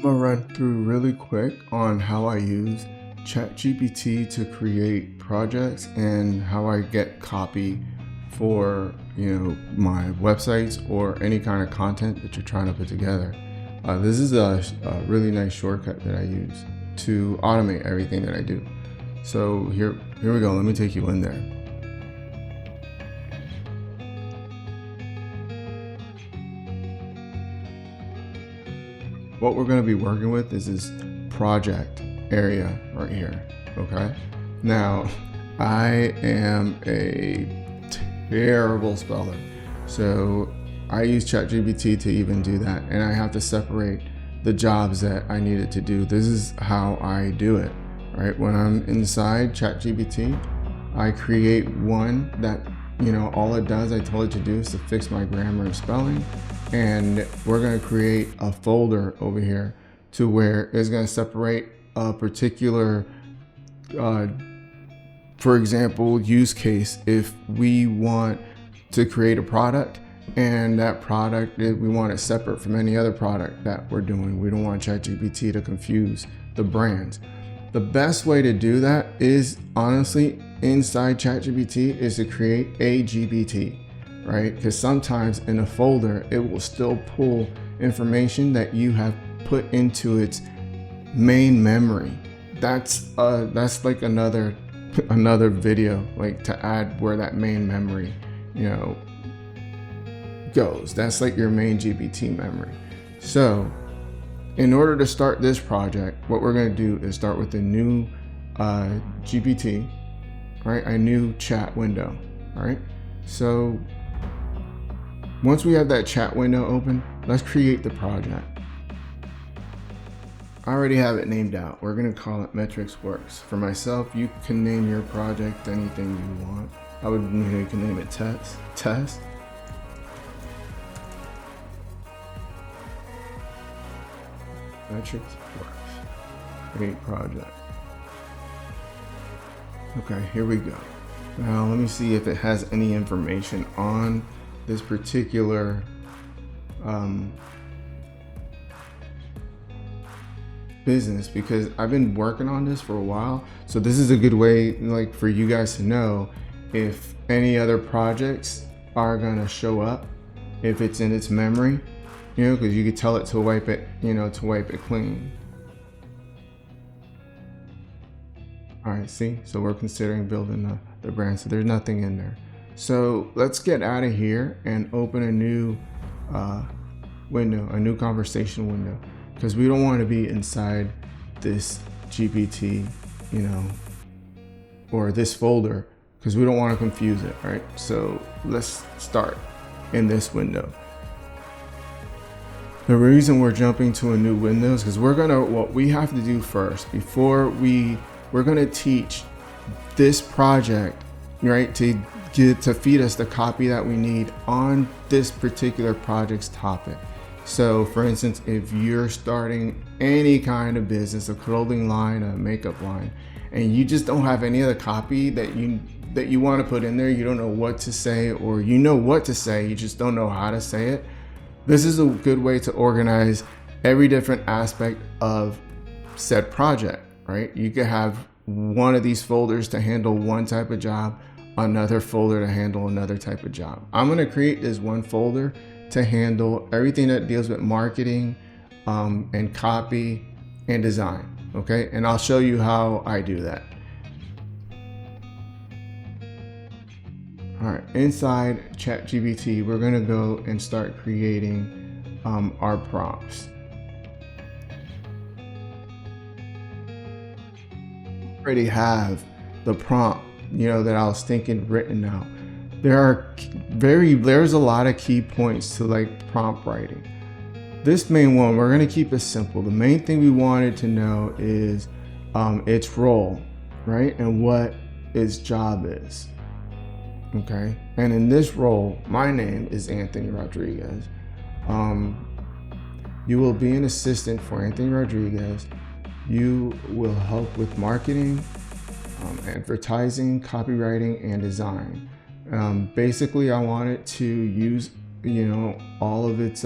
I'm gonna run through really quick on how I use ChatGPT to create projects and how I get copy for my websites or any kind of content that you're trying to put together. This is a really nice shortcut that I use to automate everything that I do. So here we go. Let me take you in there. What we're going to be working with is this project area right here. Okay. Now, I am a terrible speller, so I use ChatGPT to even do that, and I have to separate the jobs that I needed to do. This is how I do it, right? When I'm inside ChatGPT, I create one that, all it does, I told it to do, is to fix my grammar and spelling. And we're going to create a folder over here to where it's going to separate a particular, for example, use case. If we want to create a product, and that product, we want it separate from any other product that we're doing. We don't want ChatGPT to confuse the brands. The best way to do that is, honestly, inside ChatGPT, is to create a GPT. Right? Because sometimes in a folder, it will still pull information that you have put into its main memory. That's like another video, like to add where that main memory, goes. That's like your main GPT memory. So in order to start this project, what we're going to do is start with a new GPT, right? A new chat window, right? So once we have that chat window open, let's create the project. I already have it named out. We're going to call it Metrics Works. For myself, you can name your project anything you want. I would, you can name it Test. Metrics Works. Create project. Okay, here we go. Now let me see if it has any information on this particular business, because I've been working on this for a while. So this is a good way, like, for you guys to know if any other projects are gonna show up, if it's in its memory, because you could tell it to wipe it, to wipe it clean. All right, see, so we're considering building the brand, so there's nothing in there. So let's get out of here and open a new window, a new conversation window, because we don't want to be inside this GPT, or this folder, because we don't want to confuse it, right? So let's start in this window. The reason we're jumping to a new window is because what we have to do first, before we're gonna teach this project, right, to feed us the copy that we need on this particular project's topic. So for instance, if you're starting any kind of business, a clothing line, a makeup line, and you just don't have any other copy that you want to put in there, you don't know what to say, or you know what to say, you just don't know how to say it, this is a good way to organize every different aspect of said project, right? You could have one of these folders to handle one type of job, another folder to handle another type of job. I'm going to create this one folder to handle everything that deals with marketing and copy and design. Okay, and I'll show you how I do that. All right, inside ChatGPT, we're going to go and start creating our prompts. Already have the prompt that I was thinking written out. There's a lot of key points to like prompt writing. This main one, we're going to keep it simple. The main thing we wanted to know is its role, right? And what its job is. Okay. And in this role, my name is Anthony Rodriguez. You will be an assistant for Anthony Rodriguez. You will help with marketing, advertising, copywriting, and design. Basically, I want it to use, all of its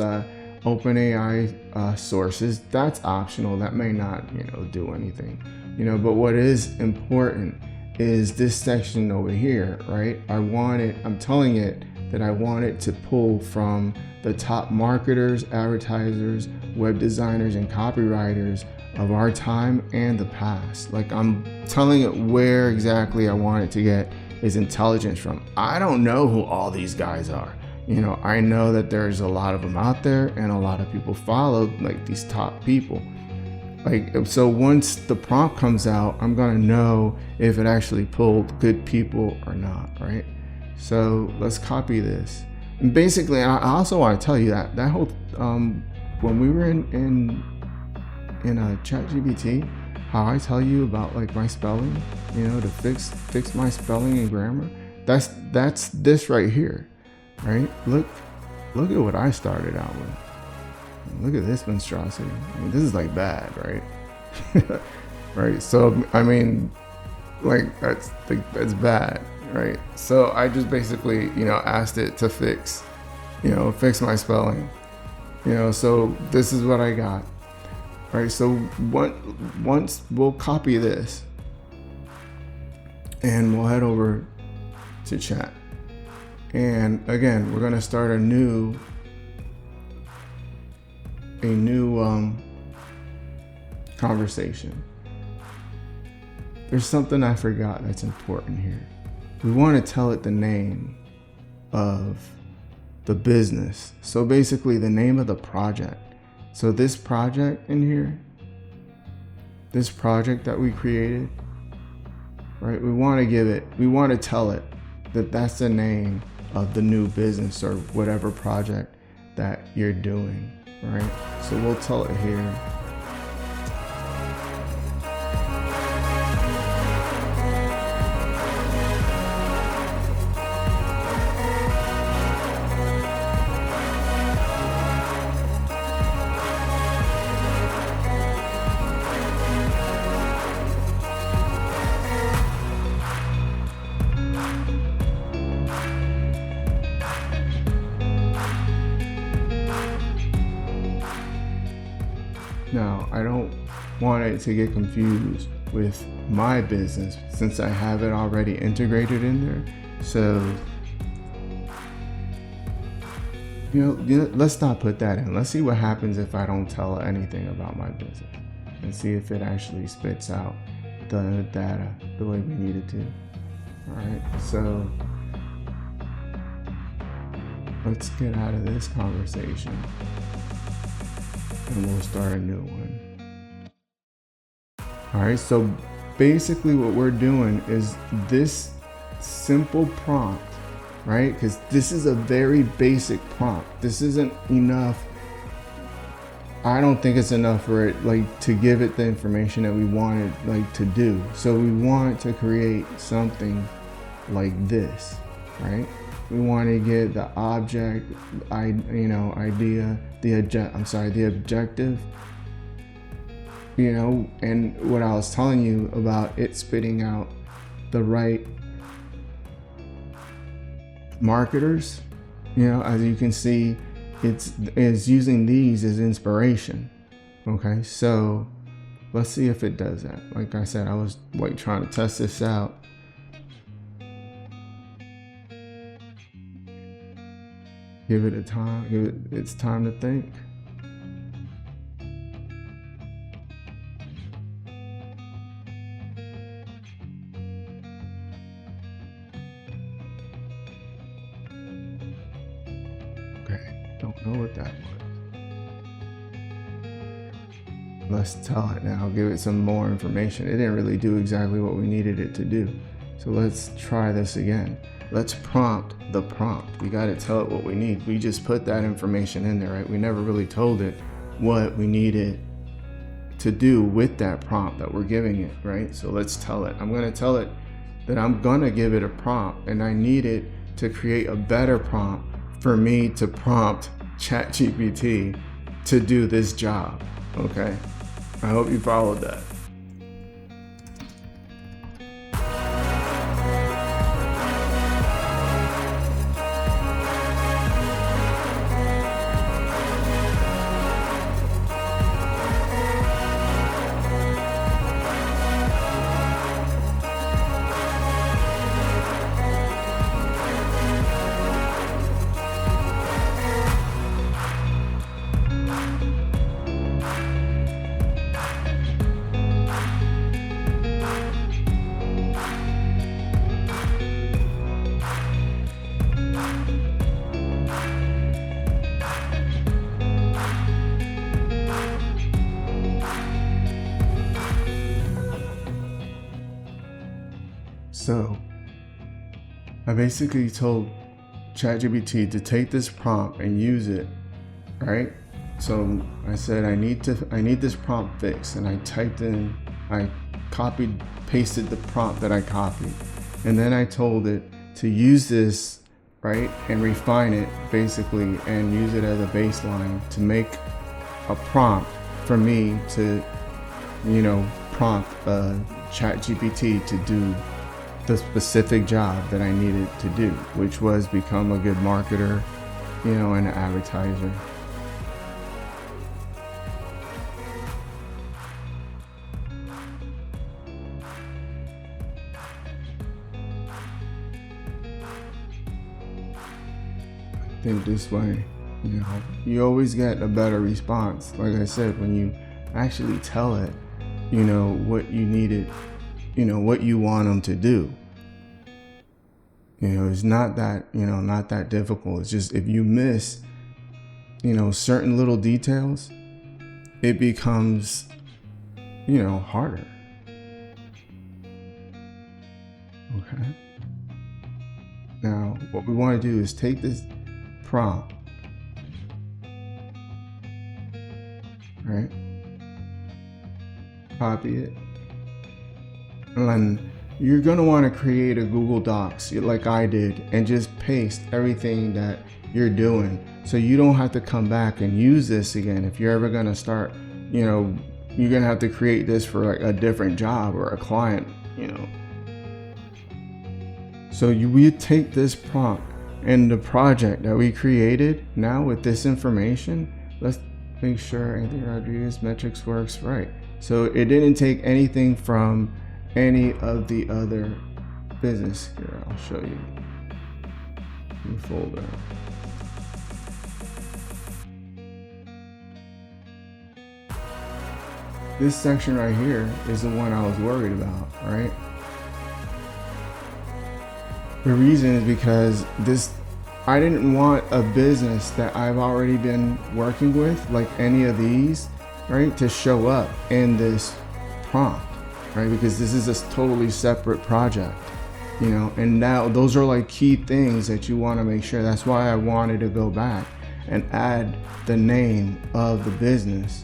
OpenAI sources. That's optional. That may not, do anything, but what is important is this section over here, right? I'm telling it that I want it to pull from the top marketers, advertisers, web designers, and copywriters of our time and the past. Like, I'm telling it where exactly I want it to get its intelligence from. I don't know who all these guys are. I know that there's a lot of them out there and a lot of people follow like these top people. So once the prompt comes out, I'm gonna know if it actually pulled good people or not, right? So let's copy this. And basically, I also want to tell you that whole when we were in a ChatGPT, how I tell you about like my spelling, to fix my spelling and grammar. That's this right here, right? Look at what I started out with. Look at this monstrosity. This is like bad, right? Right. So that's bad, right? So I just basically, asked it to fix my spelling. So this is what I got. Right. So once we'll copy this and we'll head over to chat. And again, we're gonna start a new conversation. There's something I forgot that's important here. We want to tell it the name of the business. So basically the name of the project. So this project in here, this project that we created, right? We want to tell it that that's the name of the new business or whatever project that you're doing. Right, so we'll tell it here. Now, I don't want it to get confused with my business since I have it already integrated in there. So, let's not put that in. Let's see what happens if I don't tell it anything about my business and see if it actually spits out the data the way we need it to. All right, so let's get out of this conversation. And we'll start a new one. All right, so basically what we're doing is this simple prompt, right? Because this is a very basic prompt. This isn't enough. I don't think it's enough for it to give it the information that we wanted to do. So we want to create something like this, right? We want to get the object, idea, the objective, and what I was telling you about it spitting out the right marketers, as you can see, it's using these as inspiration. Okay, so let's see if it does that. Like I said, I was trying to test this out. Give it its time to think. Okay, don't know what that was. Let's tell it now, give it some more information. It didn't really do exactly what we needed it to do. So let's try this again. Let's prompt the prompt. We got to tell it what we need. We just put that information in there, right? We never really told it what we needed to do with that prompt that we're giving it, right? So let's tell it. I'm going to tell it that I'm going to give it a prompt and I need it to create a better prompt for me to prompt ChatGPT to do this job, okay? I hope you followed that. So I basically told ChatGPT to take this prompt and use it, right? So I said, I need this prompt fixed, and I copied, pasted the prompt that I copied, and then I told it to use this, right, and refine it basically, and use it as a baseline to make a prompt for me to, prompt ChatGPT to do the specific job that I needed to do, which was become a good marketer, and an advertiser. I think this way, you always get a better response. Like I said, when you actually tell it, what you needed, what you want them to do. It's not that difficult. It's just if you miss, certain little details, it becomes, harder. Okay. Now, what we want to do is take this prompt, right? Copy it. And then you're going to want to create a Google Docs like I did and just paste everything that you're doing, so you don't have to come back and use this again. If you're ever going to start, you're going to have to create this for like a different job or a client, So we take this prompt and the project that we created. Now with this information, let's make sure Anthony Rodriguez metrics works right. So it didn't take anything from any of the other business. Here, I'll show you. New folder. This section right here is the one I was worried about, right? The reason is because I didn't want a business that I've already been working with, like any of these, right, to show up in this prompt, right? Because this is a totally separate project, and now those are like key things that you want to make sure. That's why I wanted to go back and add the name of the business.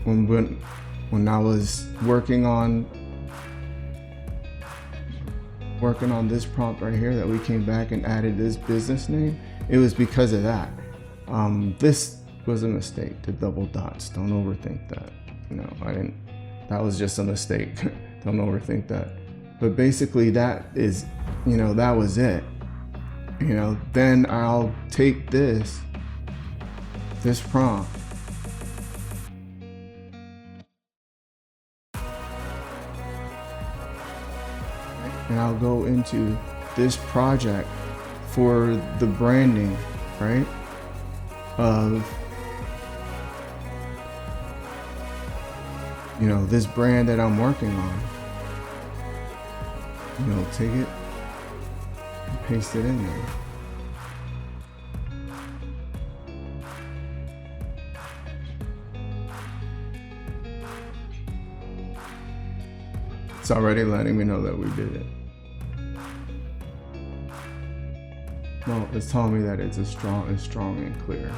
When I was working on this prompt right here, that we came back and added this business name, it was because of that. This was a mistake, the double dots. Don't overthink that. That was just a mistake. Don't overthink that. But basically that is, that was it. Then I'll take this prompt, and I'll go into this project for the branding, right, of this brand that I'm working on. Take it and paste it in there. It's already letting me know that we did it. Well, it's telling me that it's strong and clear.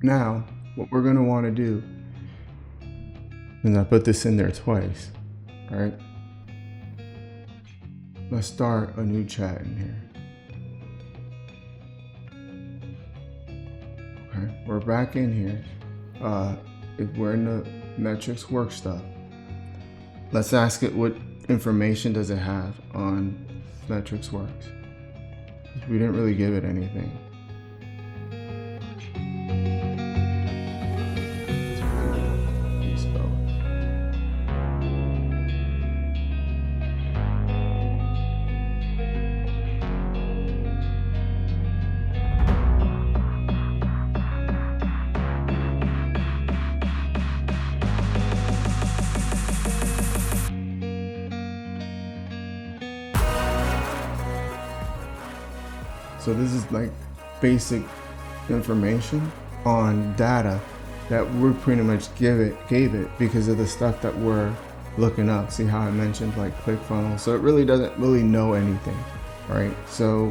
Now, what we're going to want to do, and I put this in there twice, right? Let's start a new chat in here. Okay, we're back in here. We're in the metrics work stuff. Let's ask it what information does it have on metrics works. We didn't really give it anything. So this is like basic information on data that we pretty much gave it because of the stuff that we're looking up. See how I mentioned like ClickFunnels? So it really doesn't really know anything, right? So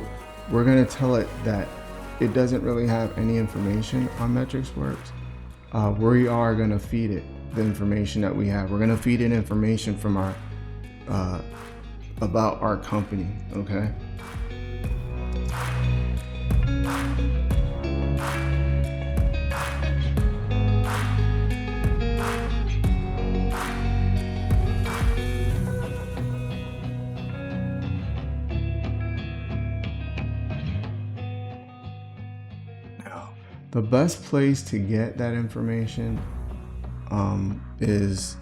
we're gonna tell it that it doesn't really have any information on MetricsWorks. We are gonna feed it the information that we have. We're gonna feed it information from our about our company, okay? Now, the best place to get that information is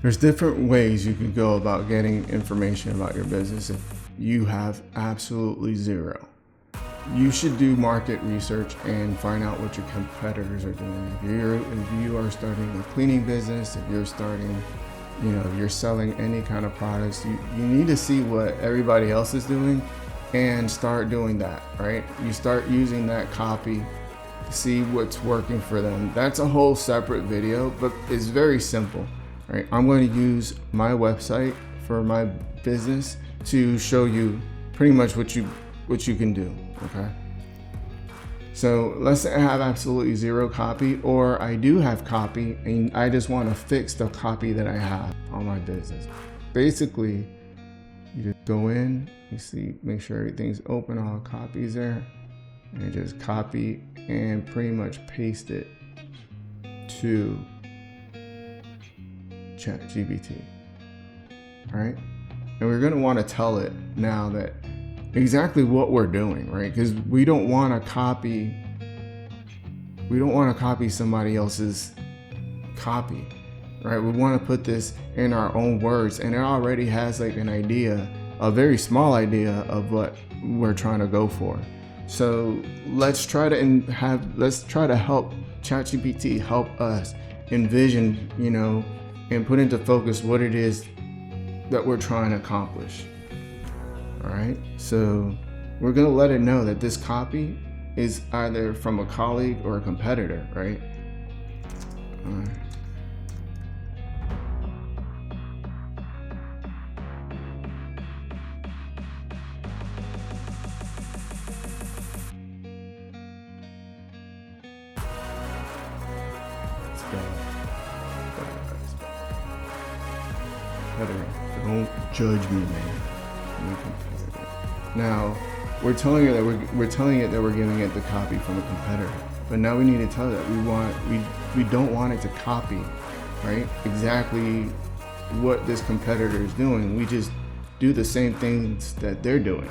there's different ways you can go about getting information about your business if you have absolutely zero. You should do market research and find out what your competitors are doing. If you are starting a cleaning business, if you're starting, if you're selling any kind of products, you need to see what everybody else is doing and start doing that, right? You start using that copy to see what's working for them. That's a whole separate video, but it's very simple. Right, I'm going to use my website for my business to show you pretty much what you can do, okay? So let's say I have absolutely zero copy, or I do have copy and I just want to fix the copy that I have on my business. Basically, you just go in, you see, make sure everything's open, all copies there, and you just copy and pretty much paste it to ChatGPT, all right? And we're gonna wanna tell it now that exactly what we're doing, right? Because we don't wanna copy somebody else's copy, right? We wanna put this in our own words, and it already has like an idea, a very small idea of what we're trying to go for. So let's try to help ChatGPT help us envision, and put into focus what it is that we're trying to accomplish. All right, so we're gonna let it know that this copy is either from a colleague or a competitor, right? All right. Let's go. Don't judge me, man. Now, we're telling it that we're giving it the copy from a competitor, but now we need to tell it that we don't want it to copy, right? Exactly what this competitor is doing. We just do the same things that they're doing.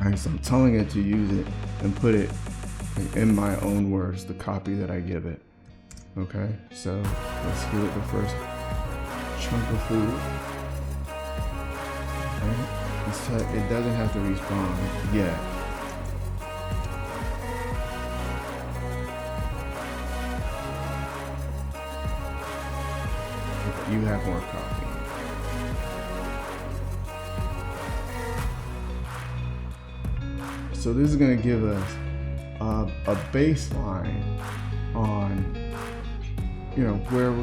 Right, so I'm telling it to use it and put it in my own words, the copy that I give it. Okay, so let's give it the first chunk of food. Right? It doesn't have to respond yet. You have more copy. So this is going to give us a baseline on, where we're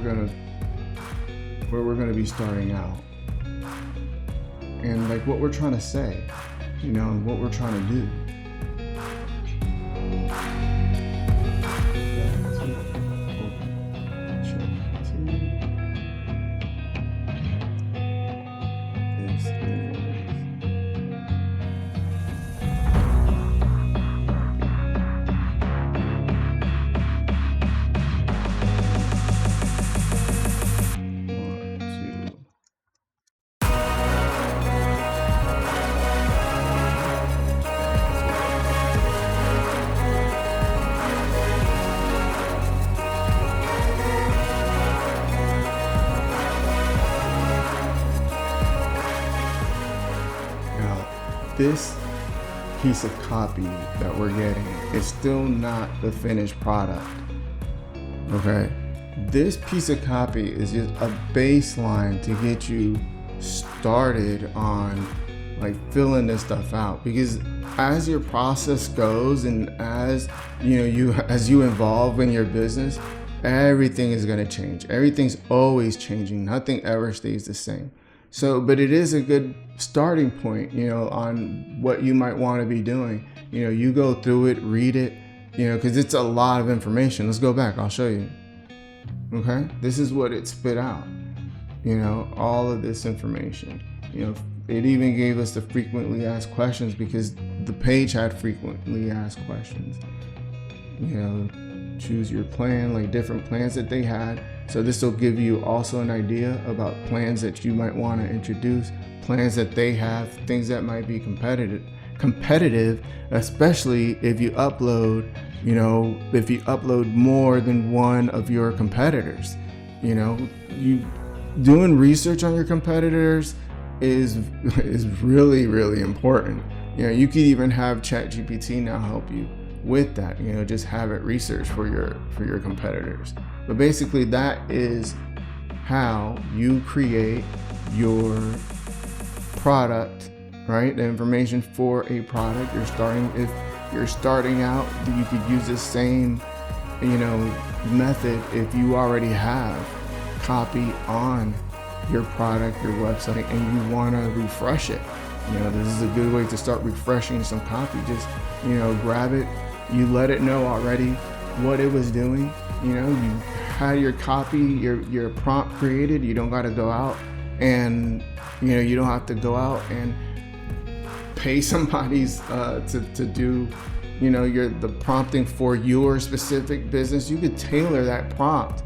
going to be starting out, and like what we're trying to say, and what we're trying to do. this piece of copy that we're getting is still not the finished product. Okay? This piece of copy is just a baseline to get you started on like filling this stuff out, because as your process goes and as you evolve in your business, everything is going to change. Everything's always changing. Nothing ever stays the same. So, but it is a good starting point, on what you might want to be doing. You go through it, read it, because it's a lot of information. Let's go back. I'll show you. Okay. This is what it spit out. All of this information, it even gave us the frequently asked questions because the page had frequently asked questions. Choose your plan, like different plans that they had. So this will give you also an idea about plans that you might want to introduce, plans that they have, things that might be competitive, especially if you upload, more than one of your competitors. You doing research on your competitors is really, really important. You could even have ChatGPT now help you with that. Just have it research for your competitors. But basically, that is how you create your product, right? The information for a product. If you're starting out, you could use the same, method if you already have copy on your product, your website, and you want to refresh it. This is a good way to start refreshing some copy. Just, grab it. You let it know already what it was doing. You had your copy, your prompt created. You don't got to go out and, you don't have to go out and pay somebody's to do, the prompting for your specific business. You could tailor that prompt.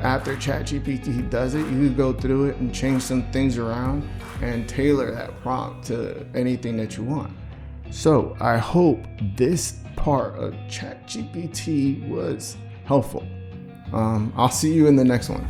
After ChatGPT does it, you could go through it and change some things around and tailor that prompt to anything that you want. So I hope this part of ChatGPT was helpful. I'll see you in the next one.